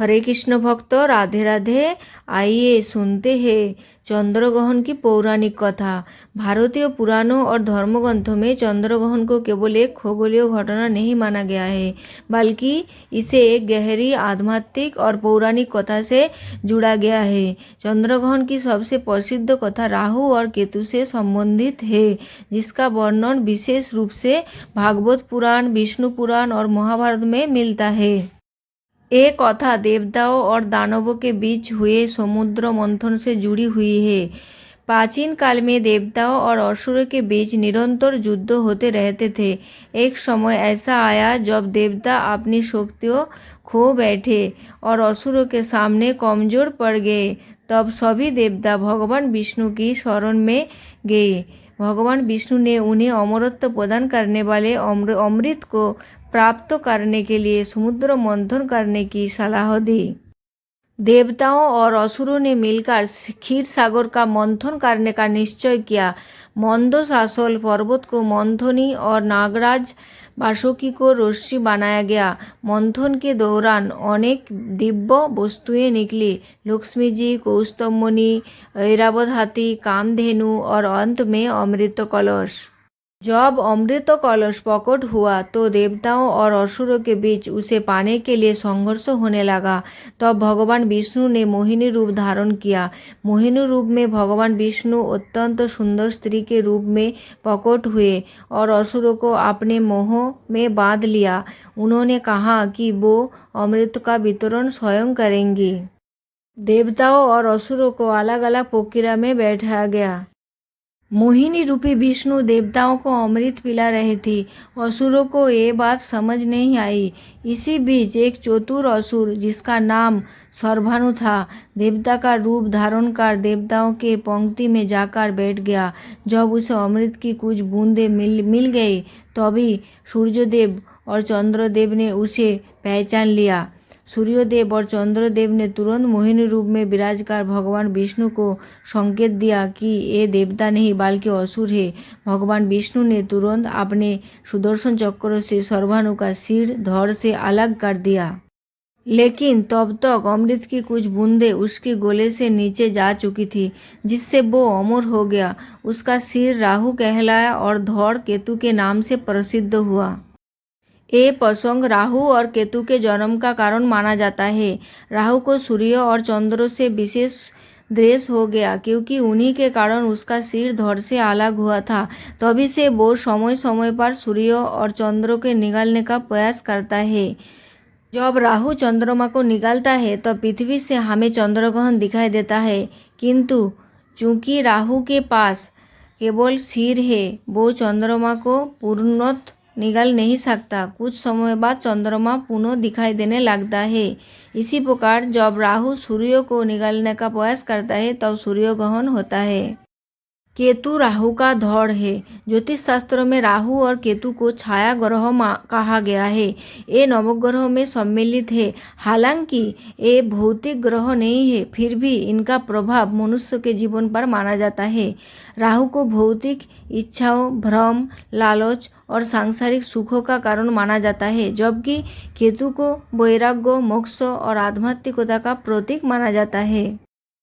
हरे कृष्ण भक्त राधे राधे। आइए सुनते हैं चंद्रग्रहण की पौराणिक कथा। भारतीय पुराणों और धर्मग्रंथों में चंद्रग्रहण को केवल एक खगोलीय घटना नहीं माना गया है, बल्कि इसे एक गहरी आध्यात्मिक और पौराणिक कथा से जुड़ा गया है। चंद्रग्रहण की सबसे प्रसिद्ध कथा राहु और केतु से संबंधित है, जिसका वर्णन विशेष रूप से भागवत पुराण, विष्णु पुराण और महाभारत में मिलता है। ये कथा देवताओं और दानवों के बीच हुए समुद्र मंथन से जुड़ी हुई है। प्राचीन काल में देवताओं और असुरों के बीच निरंतर युद्ध होते रहते थे। एक समय ऐसा आया जब देवता अपनी शक्तियों खो बैठे और असुरों के सामने कमजोर पड़ गए। तब सभी देवता भगवान विष्णु की शरण में गए। भगवान विष्णु ने उन्हें अमरत्व प्रदान करने वाले अमृत को प्राप्त करने के लिए समुद्र मंथन करने की सलाह दी। देवताओं और असुरों ने मिलकर क्षीर सागर का मंथन करने का निश्चय किया। मंदसासल पर्वत को मंथनी और नागराज वासुकी को ऋषि बनाया गया। मंथन के दौरान अनेक दिव्य वस्तुएं निकली। लक्ष्मी जी, कौस्तुभमणि, ऐरावत हाथी, कामधेनु और अंत में अमृत कलश। जब अमृत कलश प्रकट हुआ तो देवताओं और असुरों के बीच उसे पाने के लिए संघर्ष होने लगा। तब भगवान विष्णु ने मोहिनी रूप धारण किया। मोहिनी रूप में भगवान विष्णु अत्यंत सुंदर स्त्री के रूप में प्रकट हुए और असुरों को अपने मोह में बांध लिया। उन्होंने कहा कि वो अमृत का वितरण स्वयं करेंगी। देवताओं और असुरों को अलग अलग प्रक्रिया में बैठाया गया। मोहिनी रूपी विष्णु देवताओं को अमृत पिला रही थी। असुरों को ये बात समझ नहीं आई। इसी बीच एक चतुर असुर, जिसका नाम सर्भानु था, देवता का रूप धारण कर देवताओं के पंक्ति में जाकर बैठ गया। जब उसे अमृत की कुछ बूंदें मिल गई, तभी सूर्यदेव और चंद्रदेव ने उसे पहचान लिया। सूर्यदेव और चंद्रदेव ने तुरंत मोहिनी रूप में विराजकर भगवान विष्णु को संकेत दिया कि ये देवता नहीं बल्कि असुर है। भगवान विष्णु ने तुरंत अपने सुदर्शन चक्र से सर्भानु का सिर धड़ से अलग कर दिया, लेकिन तब तक अमृत की कुछ बूंदें उसके गले से नीचे जा चुकी थी, जिससे वो अमर हो गया। उसका सिर राहु कहलाया और धड़ केतु के नाम से प्रसिद्ध हुआ। ये प्रसंग राहु और केतु के जन्म का कारण माना जाता है। राहु को सूर्य और चंद्र से विशेष द्वेष हो गया, क्योंकि उन्हीं के कारण उसका सिर धड़ से अलग हुआ था। तभी से वो समय समय पर सूर्य और चंद्र को निगलने का प्रयास करता है। जब राहु चंद्रमा को निगलता है तो पृथ्वी से हमें चंद्रग्रहण दिखाई देता है, किंतु चूंकि राहु के पास केवल सिर है, वो चंद्रमा को पूर्णतः निगल नहीं सकता। कुछ समय बाद चंद्रमा पुनः दिखाई देने लगता है। इसी प्रकार जब राहु सूर्य को निगलने का प्रयास करता है तब सूर्य ग्रहण होता है। केतु राहु का धड़ है। ज्योतिष शास्त्र में राहु और केतु को छाया ग्रह कहा गया है। ये नवग्रह में सम्मिलित है। हालांकि ये भौतिक ग्रह नहीं है, फिर भी इनका प्रभाव मनुष्य के जीवन पर माना जाता है। राहु को भौतिक इच्छाओं, भ्रम, लालच और सांसारिक सुखों का कारण माना जाता है, जबकि केतु को वैराग्य, मोक्ष और आध्यात्मिकता का प्रतीक माना जाता है।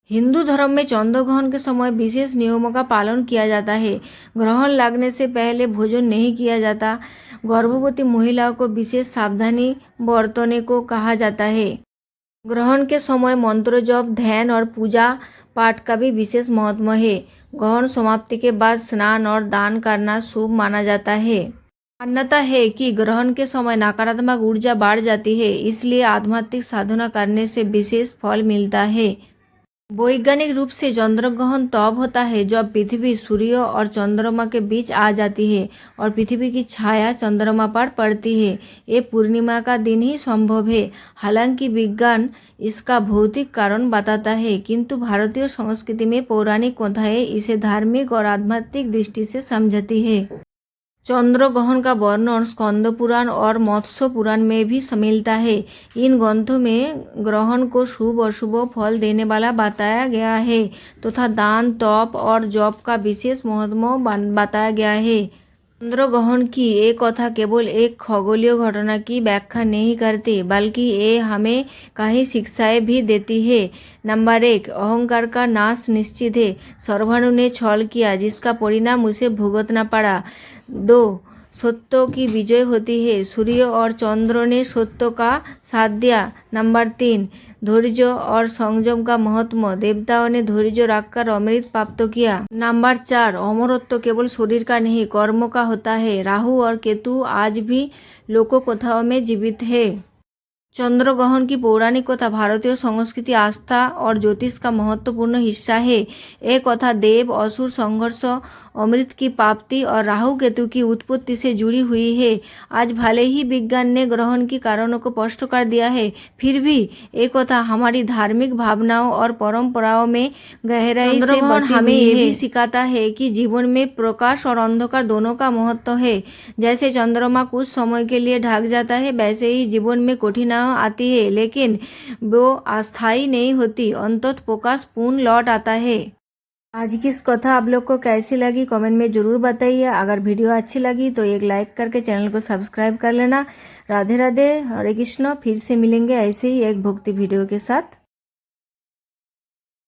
हिंदू धर्म में चंद्रग्रहण के समय विशेष नियमों का पालन किया जाता है। ग्रहण लगने से पहले भोजन नहीं किया जाता। गर्भवती महिलाओं को विशेष सावधानी बरतने को कहा जाता है। ग्रहण के समय मंत्र जप, ध्यान और पूजा पाठ का भी विशेष महत्व है। ग्रहण समाप्ति के बाद स्नान और दान करना शुभ माना जाता है। मान्यता है कि ग्रहण के समय नकारात्मक ऊर्जा बढ़ जाती है, इसलिए आध्यात्मिक साधना करने से विशेष फल मिलता है। वैज्ञानिक रूप से चंद्रग्रहण तब होता है जब पृथ्वी सूर्य और चंद्रमा के बीच आ जाती है और पृथ्वी की छाया चंद्रमा पर पड़ती है। ये पूर्णिमा का दिन ही संभव है। हालांकि विज्ञान इसका भौतिक कारण बताता है, किंतु भारतीय संस्कृति में पौराणिक कथाएं इसे धार्मिक और आध्यात्मिक दृष्टि से समझती है। चंद्रग्रहण का वर्णन स्कंद पुराण और मत्स्य पुराण में भी मिलता है। इन ग्रंथों में ग्रहण को शुभ अशुभ फल देने वाला बताया गया है तथा दान, तप और जप का विशेष महत्व बताया गया है। चंद्रग्रहण की ये कथा केवल एक खगोलीय घटना की व्याख्या नहीं करती, बल्कि ये हमें कई शिक्षाएं भी देती है। नंबर 1, अहंकार का नाश निश्चित है। सर्वाणु ने छल किया, जिसका परिणाम उसे भुगतना पड़ा। 2, सत्य की विजय होती है। सूर्य और चंद्र ने सत्य का साथ दिया। नंबर 3, धैर्य और संयम का महत्व। देवताओं ने धैर्य रखकर अमृत प्राप्त किया। नंबर 4, अमरत्व केवल शरीर का नहीं, कर्म का होता है। राहु और केतु आज भी लोक कथाओं में जीवित है। चंद्रग्रहण की पौराणिक कथा भारतीय संस्कृति, आस्था और ज्योतिष का महत्वपूर्ण हिस्सा है। एक कथा देव असुर संघर्ष, अमृत की प्राप्ति और राहु केतु की उत्पत्ति से जुड़ी हुई है। आज भले ही विज्ञान ने ग्रहण की कारणों को स्पष्ट कर दिया है, फिर भी एक कथा हमारी धार्मिक भावनाओं और परंपराओं में गहराई से बसी हमें ये भी सिखाता है कि जीवन में प्रकाश और अंधकार दोनों का महत्व है। जैसे चंद्रमा कुछ समय के लिए ढक जाता है, वैसे ही जीवन में कठिनाई आती है, लेकिन वो अस्थायी नहीं होती। अंततः प्रकाश पूर्ण लौट आता है। आज की इस कथा आप लोग को कैसी लगी कमेंट में जरूर बताइए। अगर वीडियो अच्छी लगी तो एक लाइक करके चैनल को सब्सक्राइब कर लेना। राधे राधे, हरे कृष्ण। फिर से मिलेंगे ऐसे ही एक भक्ति वीडियो के साथ।